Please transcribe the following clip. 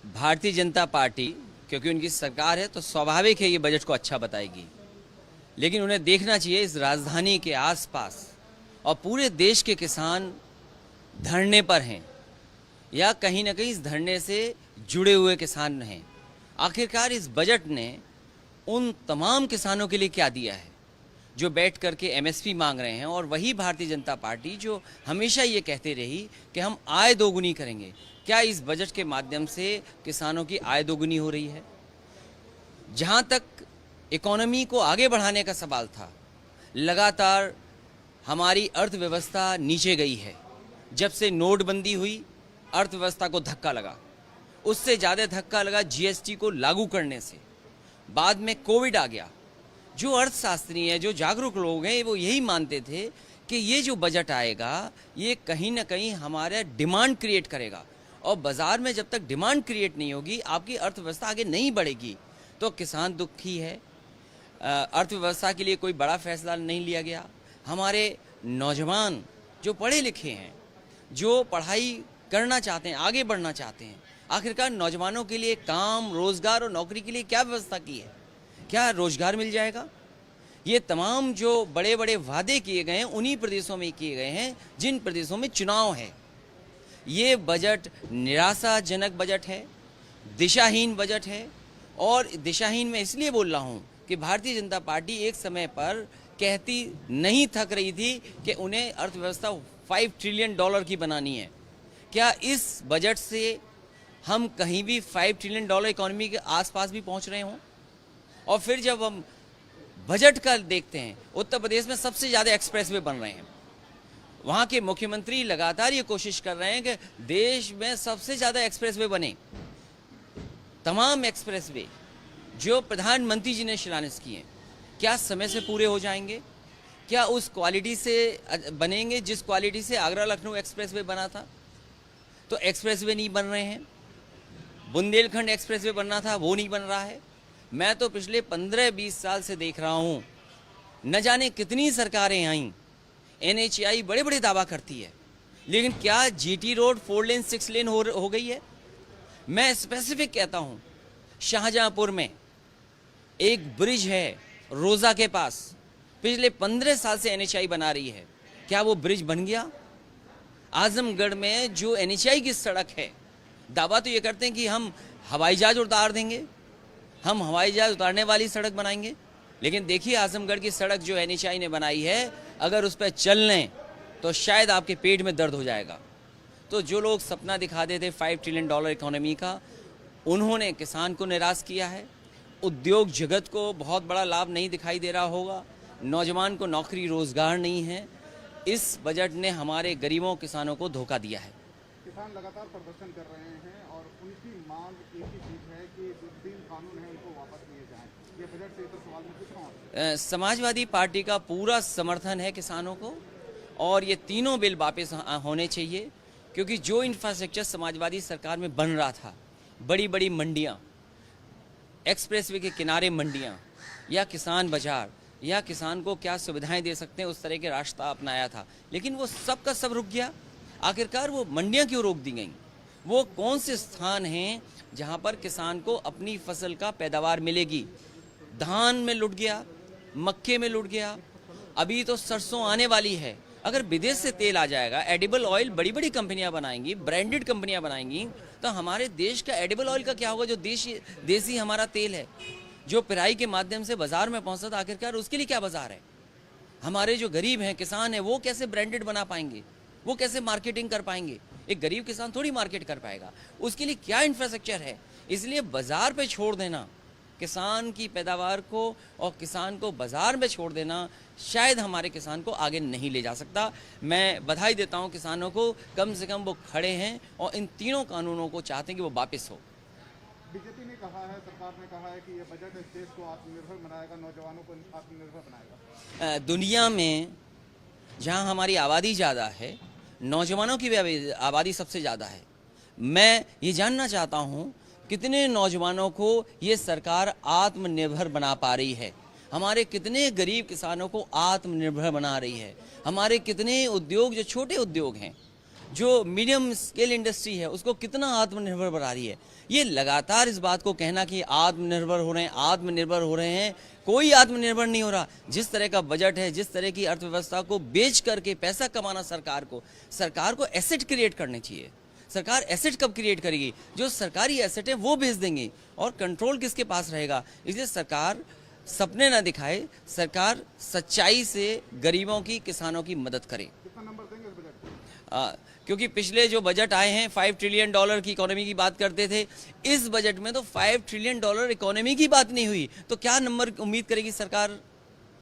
Bharatiya Janata party, क्योंकि उनकी सरकार है तो स्वाभाविक है ये बजट को अच्छा बताएगी, लेकिन उन्हें देखना चाहिए इस राजधानी के आसपास और पूरे देश के किसान धरने पर हैं या कहीं ना कहीं इस धरने से जुड़े हुए किसान हैं। आखिरकार इस बजट ने उन तमाम किसानों के लिए क्या दिया है जो बैठ करके एमएसपी मांग रहे हैं, और वही भारतीय जनता पार्टी जो हमेशा ये कहते रही कि हम आय दोगुनी करेंगे। क्या इस बजट के माध्यम से किसानों की आय दोगुनी हो रही है? जहाँ तक इकोनॉमी को आगे बढ़ाने का सवाल था, लगातार हमारी अर्थव्यवस्था नीचे गई है। जब से नोटबंदी हुई अर्थव्यवस्था को धक्का लगा, उससे ज़्यादा धक्का लगा जीएसटी को लागू करने से। बाद में कोविड आ गया। जो अर्थशास्त्री हैं, जो जागरूक लोग हैं, वो यही मानते थे कि ये जो बजट आएगा ये कहीं ना कहीं हमारा डिमांड क्रिएट करेगा, और बाज़ार में जब तक डिमांड क्रिएट नहीं होगी आपकी अर्थव्यवस्था आगे नहीं बढ़ेगी। तो किसान दुखी है। अर्थव्यवस्था के लिए कोई बड़ा फैसला नहीं लिया गया। हमारे नौजवान जो पढ़े लिखे हैं, जो पढ़ाई करना चाहते हैं, आगे बढ़ना चाहते हैं, आखिरकार नौजवानों के लिए काम, रोजगार और नौकरी के लिए क्या व्यवस्था की है? क्या रोजगार मिल जाएगा? ये तमाम जो बड़े बड़े वादे किए गए हैं उन्हीं प्रदेशों में किए गए हैं जिन प्रदेशों में चुनाव है। ये बजट निराशाजनक बजट है, दिशाहीन बजट है। और दिशाहीन मैं इसलिए बोल रहा हूँ कि भारतीय जनता पार्टी एक समय पर कहती नहीं थक रही थी कि उन्हें अर्थव्यवस्था $5 ट्रिलियन की बनानी है। क्या इस बजट से हम कहीं भी $5 ट्रिलियन इकोनॉमी के आसपास भी पहुंच रहे हों? और फिर जब हम बजट का देखते हैं, उत्तर प्रदेश में सबसे ज़्यादा एक्सप्रेसवे बन रहे हैं। वहाँ के मुख्यमंत्री लगातार ये कोशिश कर रहे हैं कि देश में सबसे ज़्यादा एक्सप्रेसवे बने। तमाम एक्सप्रेसवे जो प्रधानमंत्री जी ने शिलान्यास किए हैं, क्या समय से पूरे हो जाएंगे? क्या उस क्वालिटी से बनेंगे जिस क्वालिटी से आगरा लखनऊ एक्सप्रेसवे बना था? तो एक्सप्रेसवे नहीं बन रहे हैं। बुंदेलखंड एक्सप्रेसवे बनना था, वो नहीं बन रहा है। मैं तो पिछले 15-20 साल से देख रहा हूँ, न जाने कितनी सरकारें आईं, एनएचएआई बड़े बड़े दावा करती है, लेकिन क्या जीटी रोड 4 लेन 6 लेन हो गई है? मैं स्पेसिफिक कहता हूँ, शाहजहाँपुर में एक ब्रिज है रोजा के पास, पिछले 15 साल से एनएचएआई बना रही है। क्या वो ब्रिज बन गया? आजमगढ़ में जो एनएचएआई की सड़क है, दावा तो ये करते हैं कि हम हवाई जहाज उतार देंगे, हम हवाई जहाज उतारने वाली सड़क बनाएंगे। लेकिन देखिए आजमगढ़ की सड़क जो एनएचएआई ने बनाई है, अगर उस पर चल लें तो शायद आपके पेट में दर्द हो जाएगा। तो जो लोग सपना दिखाते थे $5 ट्रिलियन इकोनॉमी का, उन्होंने किसान को निराश किया है। उद्योग जगत को बहुत बड़ा लाभ नहीं दिखाई दे रहा होगा। नौजवान को नौकरी रोजगार नहीं है। इस बजट ने हमारे गरीबों किसानों को धोखा दिया है। किसान लगातार प्रदर्शन कर रहे हैं और उनकी मांग एक ही चीज है कि जो 3 कानून है उनको वापस लिए जाएं। ये बजट से तो सवाल में कुछ कौन? समाजवादी पार्टी का पूरा समर्थन है किसानों को, और ये तीनों बिल वापस होने चाहिए, क्योंकि जो इंफ्रास्ट्रक्चर समाजवादी सरकार में बन रहा था, बड़ी बड़ी मंडियाँ, एक्सप्रेसवे के किनारे मंडियाँ, या किसान बाजार, या किसान को क्या सुविधाएं दे सकते हैं, उस तरह के रास्ता अपनाया था, लेकिन वो सब का सब रुक गया। आखिरकार वो मंडियां क्यों रोक दी गई? वो कौन से स्थान हैं जहां पर किसान को अपनी फसल का पैदावार मिलेगी? धान में लुट गया, मक्के में लुट गया, अभी तो सरसों आने वाली है। अगर विदेश से तेल आ जाएगा, एडिबल ऑयल बड़ी बड़ी कंपनियां बनाएंगी, ब्रांडेड कंपनियां बनाएंगी, तो हमारे देश का एडिबल ऑयल का क्या होगा? जो देसी हमारा तेल है, जो पिराई के माध्यम से बाजार में पहुंचता था, आखिरकार उसके लिए क्या बाजार है? हमारे जो गरीब हैं, किसान हैं, वो कैसे ब्रांडेड बना पाएंगे? वो कैसे मार्केटिंग कर पाएंगे? एक गरीब किसान थोड़ी मार्केट कर पाएगा। उसके लिए क्या इंफ्रास्ट्रक्चर है? इसलिए बाजार पे छोड़ देना किसान की पैदावार को, और किसान को बाजार में छोड़ देना शायद हमारे किसान को आगे नहीं ले जा सकता। मैं बधाई देता हूं किसानों को, कम से कम वो खड़े हैं और इन तीनों कानूनों को चाहते हैं कि वो वापस हो। बीजेपी ने कहा है, सरकार ने कहा है कि ये बजट इस देश को आत्मनिर्भर बनाएगा, नौजवानों को आत्मनिर्भर बनाएगा। दुनिया में जहां हमारी आबादी ज़्यादा है, नौजवानों की भी आबादी सबसे ज़्यादा है। मैं ये जानना चाहता हूं कितने नौजवानों को ये सरकार आत्मनिर्भर बना पा रही है? हमारे कितने गरीब किसानों को आत्मनिर्भर बना रही है? हमारे कितने उद्योग जो छोटे उद्योग हैं, जो मीडियम स्केल इंडस्ट्री है उसको कितना आत्मनिर्भर बना रही है। ये लगातार इस बात को कहना कि आत्मनिर्भर हो रहे हैं, कोई आत्मनिर्भर नहीं हो रहा। जिस तरह का बजट है, जिस तरह की अर्थव्यवस्था को बेच करके पैसा कमाना सरकार को एसेट क्रिएट करने चाहिए। सरकार एसेट कब क्रिएट करेगी? जो सरकारी एसेट है वो बेच देंगी और कंट्रोल किसके पास रहेगा? इसलिए सरकार सपने ना दिखाए, सरकार सच्चाई से गरीबों की, किसानों की मदद करे। कितना नंबर देंगे इस बजट को? क्योंकि पिछले जो बजट आए हैं $5 ट्रिलियन की इकोनॉमी की बात करते थे, इस बजट में तो $5 ट्रिलियन इकोनॉमी की बात नहीं हुई, तो क्या नंबर उम्मीद करेगी सरकार